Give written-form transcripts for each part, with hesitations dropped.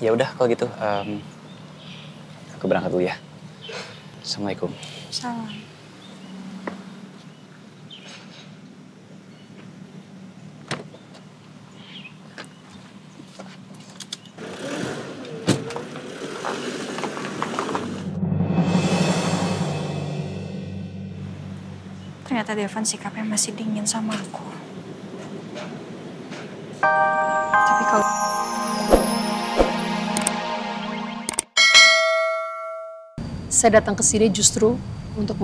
Ya udah kalau gitu, aku berangkat dulu ya. Assalamualaikum. Salam. Ternyata Devan sikapnya masih dingin sama aku. Tapi kalau saya datang ke sini justru untuk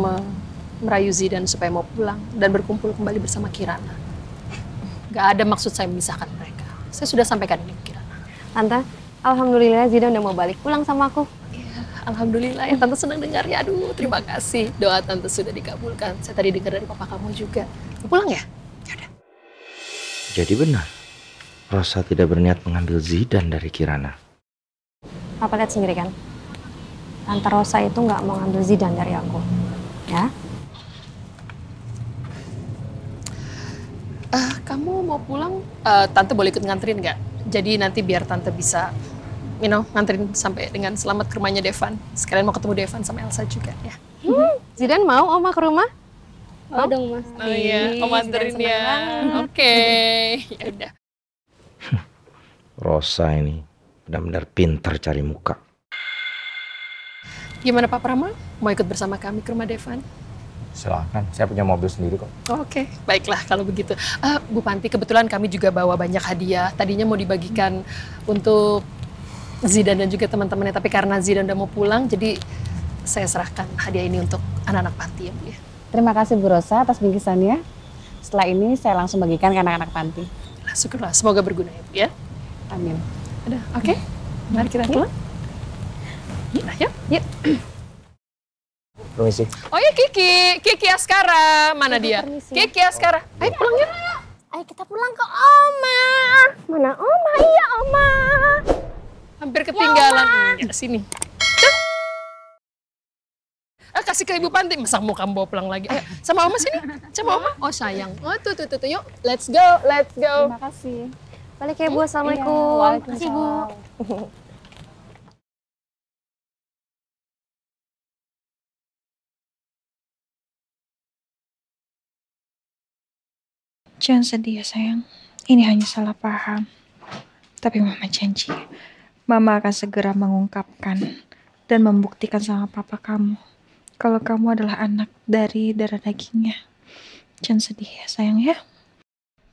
merayu Zidan supaya mau pulang dan berkumpul kembali bersama Kirana. Gak ada maksud saya memisahkan mereka. Saya sudah sampaikan ini ke Kirana. Tante, alhamdulillah Zidan udah mau balik pulang sama aku. Ya, alhamdulillah ya, Tante senang dengarnya. Aduh, terima kasih. Doa Tante sudah dikabulkan. Saya tadi dengar dari papa kamu juga. Mau pulang ya? Yaudah. Jadi benar, Rosa tidak berniat mengambil Zidan dari Kirana. Papa lihat sendiri kan? Tante Rosa itu nggak mau ngambil Zidan dari aku, ya? Kamu mau pulang? Tante boleh ikut nganterin nggak? Jadi nanti biar Tante bisa, nganterin sampai dengan selamat ke rumahnya Devan. Sekalian mau ketemu Devan sama Elsa juga, ya. Zidan mau Oma ke rumah? Mau dong, Mas. Oh iya, Om anterin ya. Oke, ya udah. Rosa ini benar-benar pintar cari muka. Gimana Pak Prama? Mau ikut bersama kami ke rumah Devan? Silakan, saya punya mobil sendiri kok. Oke, baiklah kalau begitu. Bu Panti, kebetulan kami juga bawa banyak hadiah. Tadinya mau dibagikan untuk Zidan dan juga teman-temannya, tapi karena Zidan udah mau pulang, jadi saya serahkan hadiah ini untuk anak-anak panti ya Bu ya. Terima kasih Bu Rosa atas bingkisannya. Setelah ini saya langsung bagikan ke anak-anak panti. Syukurlah, semoga berguna ya Bu ya. Amin. Udah, oke. Mari kita pulang. Nah, yuk. Yuk. Permisi. Oh ya Kiki Askara. Mana dia? permisi. Kiki Askara. Ayo pulang yuk. Ayo kita pulang ke Oma. Mana Oma? Iya Oma. Hampir ketinggalan. Ya, sini. Tuh. Kasih ke Ibu Panti. Masa mau kamu bawa pulang lagi? Ayo, sama Oma sini. Sama Oma. Oh sayang. Oh tuh. Yuk, let's go. Terima kasih. Balik ya Bu, assalamualaikum. Iya, Makasih Bu. jangan sedih ya sayang. Ini hanya salah paham. Tapi Mama janji, Mama akan segera mengungkapkan dan membuktikan sama papa kamu kalau kamu adalah anak dari darah dagingnya. Jangan sedih ya sayang ya.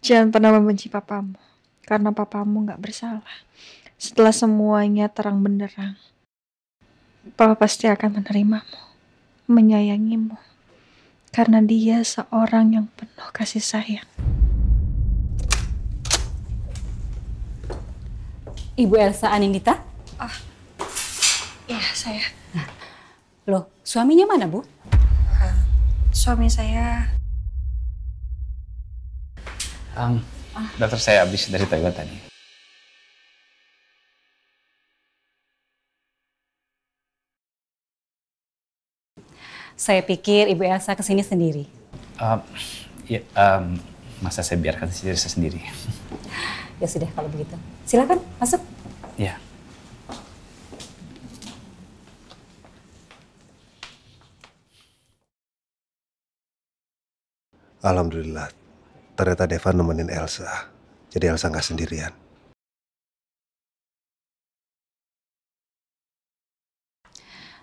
Jangan pernah membenci papamu, karena papamu gak bersalah. Setelah semuanya terang benderang, Papa pasti akan menerimamu, menyayangimu, karena dia seorang yang penuh kasih sayang. Ibu Elsa Anindita? Iya, saya. Loh, suaminya mana, Bu? Suami saya... Dokter, saya habis dari toilet tadi. Saya pikir Ibu Elsa kesini sendiri. Ya, masa saya biarkan diri saya sendiri. Ya sudah kalau begitu. Silakan masuk. Ya. Alhamdulillah, ternyata Devan nemenin Elsa. Jadi Elsa nggak sendirian.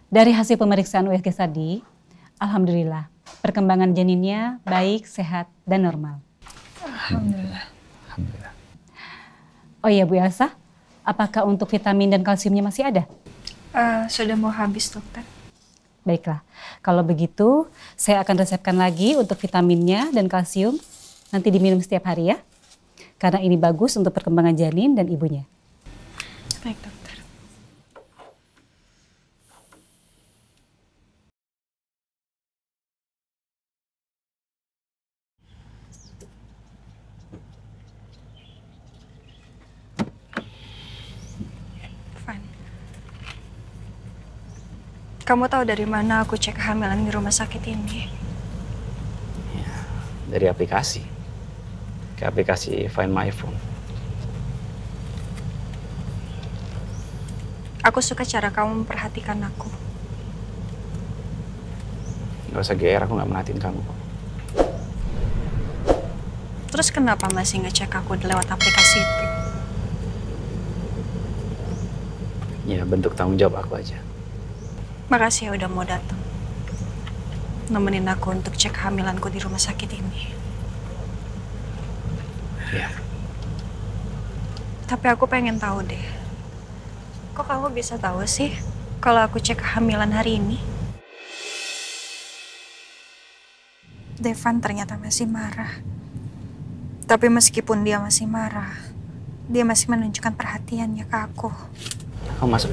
Dari hasil pemeriksaan USG tadi, alhamdulillah perkembangan janinnya baik, sehat, dan normal. Alhamdulillah. Alhamdulillah. Oh iya Bu Elsa, apakah untuk vitamin dan kalsiumnya masih ada? Sudah mau habis, dokter. Baiklah, kalau begitu saya akan resepkan lagi untuk vitaminnya dan kalsium. Nanti diminum setiap hari ya. Karena ini bagus untuk perkembangan janin dan ibunya. Baik, dokter. Van, kamu tahu dari mana aku cek kehamilan di rumah sakit ini? Ya, dari aplikasi. Ke aplikasi Find My Phone. Aku suka cara kamu memperhatikan aku. Gak usah GR, aku gak merhatiin kamu kok. Terus kenapa masih ngecek aku lewat aplikasi itu? Ya bentuk tanggung jawab aku aja. Makasih ya udah mau datang. Nemenin aku untuk cek kehamilanku di rumah sakit ini. Iya. Tapi aku pengen tahu deh. Kok kamu bisa tahu sih kalau aku cek kehamilan hari ini? Devan ternyata masih marah. Tapi meskipun dia masih marah, dia masih menunjukkan perhatiannya ke aku. Kamu masuk.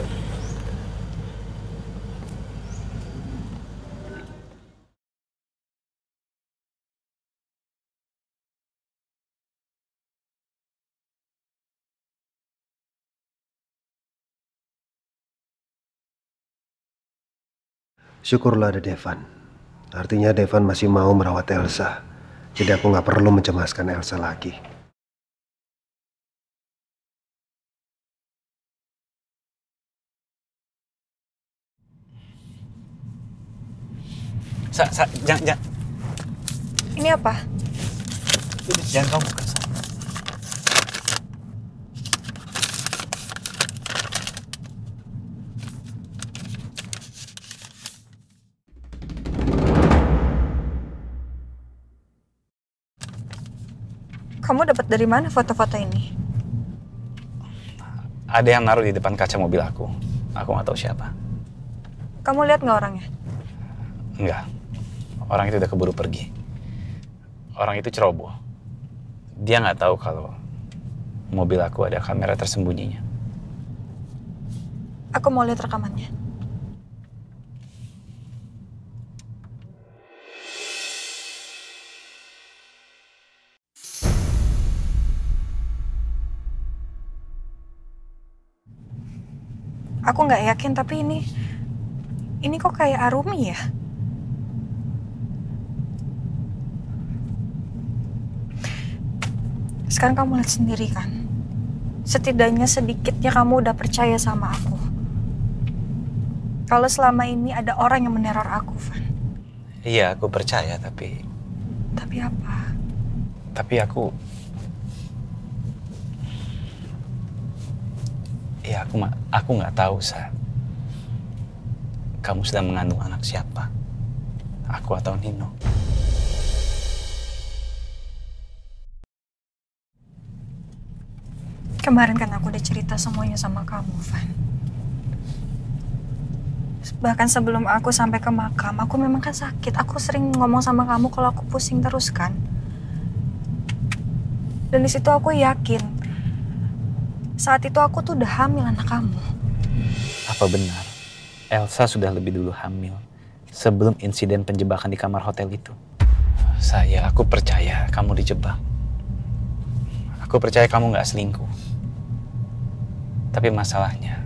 Syukurlah ada Devan. Artinya Devan masih mau merawat Elsa. Jadi aku nggak perlu mencemaskan Elsa lagi. Jangan. Ini apa? Jangan kamu buka, Sa. Kamu dapat dari mana foto-foto ini? Ada yang naruh di depan kaca mobil aku. Aku nggak tahu siapa. Kamu lihat nggak orangnya? Enggak. Orang itu udah keburu pergi. Orang itu ceroboh. Dia nggak tahu kalau mobil aku ada kamera tersembunyinya. Aku mau lihat rekamannya. Aku nggak yakin, tapi ini kok kayak Arumi ya? Sekarang kamu lihat sendiri kan? Setidaknya sedikitnya kamu udah percaya sama aku. Kalau selama ini ada orang yang meneror aku, Van. Iya, aku percaya, tapi... Tapi apa? Tapi aku... Ya, aku nggak tahu, Sa. Kamu sedang mengandung anak siapa? Aku atau Nino? Kemarin kan aku udah cerita semuanya sama kamu, Van. Bahkan sebelum aku sampai ke makam, aku memang kan sakit. Aku sering ngomong sama kamu kalau aku pusing terus kan. Dan di situ aku yakin, saat itu aku tuh udah hamil anak kamu. Apa benar Elsa sudah lebih dulu hamil sebelum insiden penjebakan di kamar hotel itu? Aku percaya kamu dijebak. Aku percaya kamu nggak selingkuh. Tapi masalahnya,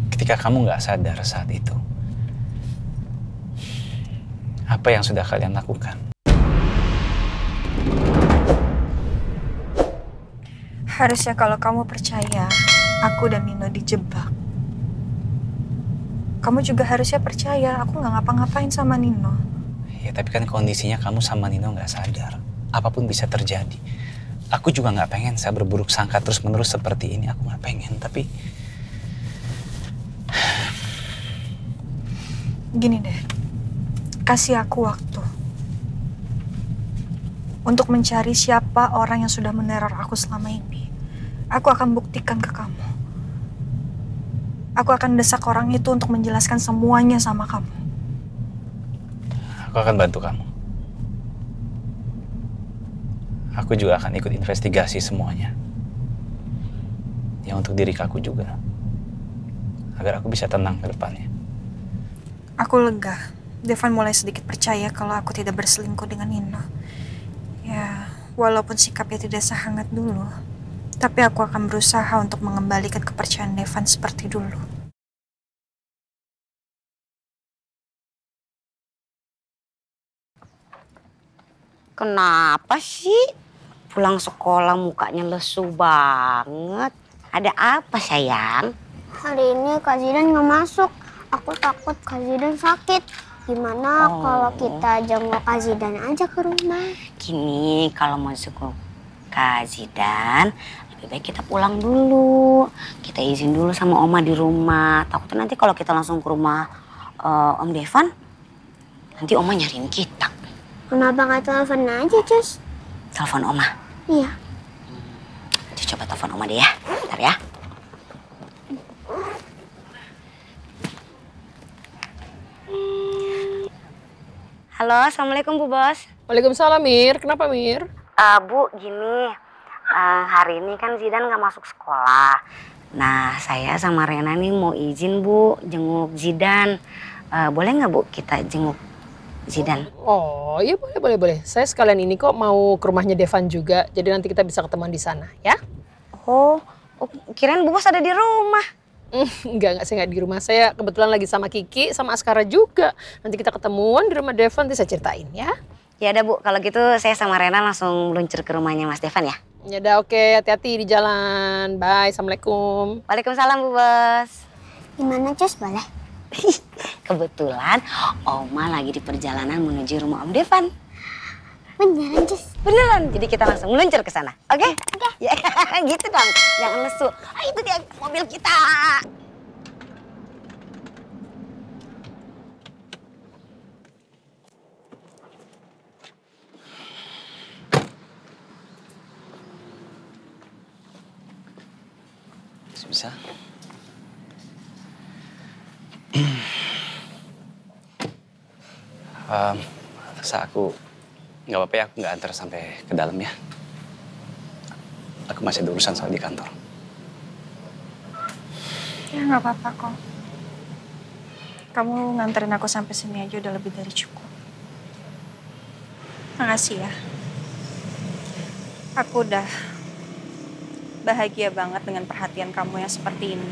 ketika kamu nggak sadar saat itu, apa yang sudah kalian lakukan? Harusnya kalau kamu percaya aku dan Nino dijebak, kamu juga harusnya percaya aku nggak ngapa-ngapain sama Nino. Ya tapi kan kondisinya kamu sama Nino nggak sadar. Apapun bisa terjadi. Aku juga nggak pengen saya berburuk sangka terus-menerus seperti ini. Aku nggak pengen, tapi... Gini deh, kasih aku waktu untuk mencari siapa orang yang sudah meneror aku selama ini. Aku akan buktikan ke kamu. Aku akan desak orang itu untuk menjelaskan semuanya sama kamu. Aku akan bantu kamu. Aku juga akan ikut investigasi semuanya. Ya untuk diri aku juga. Agar aku bisa tenang ke depannya. Aku lega. Devan mulai sedikit percaya kalau aku tidak berselingkuh dengan Nino. Ya, walaupun sikapnya tidak sehangat dulu. Tapi aku akan berusaha untuk mengembalikan kepercayaan Devan seperti dulu. Kenapa sih pulang sekolah mukanya lesu banget? Ada apa sayang? Hari ini Kak Zidan nggak masuk. Aku takut Kak Zidan sakit. Gimana kalau kita jenguk Kak Zidan aja ke rumah? Gini, kalau mau jenguk Kak Zidan, lebih baik kita pulang dulu. Kita izin dulu sama Oma di rumah. Takutnya nanti kalau kita langsung ke rumah Om Devan, nanti Oma nyariin kita. Kenapa nggak telepon aja, Cus? Telepon Oma? Iya. Coba telepon Oma deh ya. Bentar ya. Halo, Assalamualaikum Bu Bos. Waalaikumsalam, Mir. Kenapa, Mir? Bu, gini. Hari ini kan Zidan nggak masuk sekolah. Nah, saya sama Rena nih mau izin Bu jenguk Zidan. Boleh nggak Bu kita jenguk Zidan? Oh, iya boleh. Saya sekalian ini kok mau ke rumahnya Devan juga. Jadi nanti kita bisa ketemuan di sana, ya? Oh, kirain Bu Bos ada di rumah. Enggak, saya nggak di rumah. Saya kebetulan lagi sama Kiki, sama Askara juga. Nanti kita ketemuan di rumah Devan, nanti saya ceritain ya. Ya udah Bu, kalau gitu saya sama Rena langsung meluncur ke rumahnya Mas Devan ya. Ya udah, oke, hati-hati di jalan. Bye, Assalamualaikum. Waalaikumsalam Bu Bos. Gimana, Cus? Boleh? Kebetulan Oma lagi di perjalanan menuju rumah Om Devan. Beneran, Cus? Beneran, jadi kita langsung meluncur ke sana. Oke? Oke. Ya, gitu dong. Jangan lesu. Ah, itu dia mobil kita. Bisa? Aku nggak apa-apa ya, aku nggak antar sampai ke dalam ya. Aku masih ada urusan soal di kantor. Ya nggak apa-apa kok. Kamu nganterin aku sampai sini aja udah lebih dari cukup. Makasih ya. Aku udah bahagia banget dengan perhatian kamu yang seperti ini.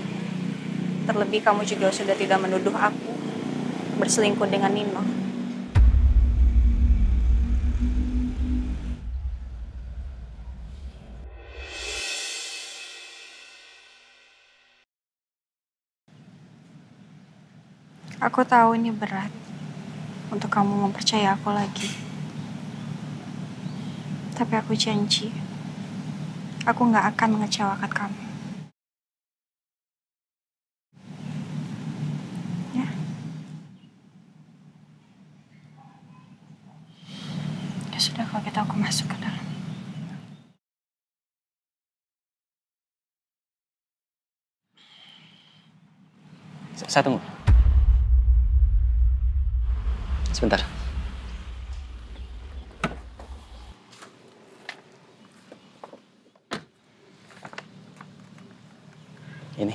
Terlebih kamu juga sudah tidak menuduh aku berselingkuh dengan Nino. Aku tahu ini berat untuk kamu mempercayai aku lagi. Tapi aku janji, aku nggak akan mengecewakan kamu. Ya. Ya sudah, kalau gitu aku masuk ke dalam. Saya tunggu. Sebentar. Ini.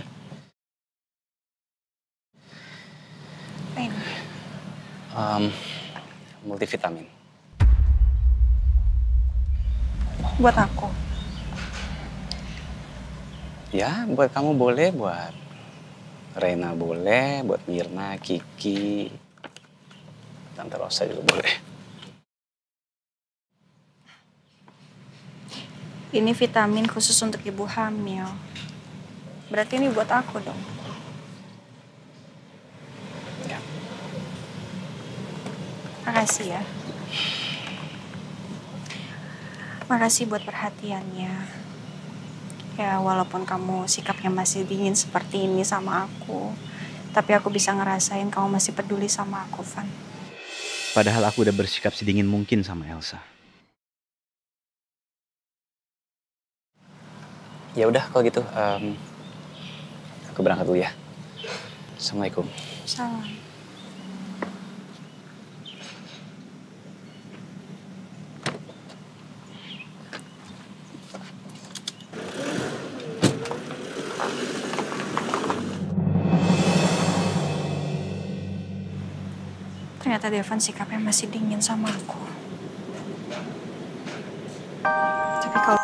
Ini. Multivitamin. Buat aku. Ya, buat kamu boleh, buat Rena boleh, buat Mirna, Kiki, Tante Rosa juga boleh. Ini vitamin khusus untuk ibu hamil. Berarti ini buat aku dong. Ya. Makasih ya. Makasih buat perhatiannya. Ya walaupun kamu sikapnya masih dingin seperti ini sama aku, tapi aku bisa ngerasain kamu masih peduli sama aku, Van. Padahal aku udah bersikap sedingin mungkin sama Elsa. Ya udah kalau gitu, aku berangkat dulu ya. Assalamualaikum. Salam. Ternyata Devan sikapnya masih dingin sama aku. Tapi kalau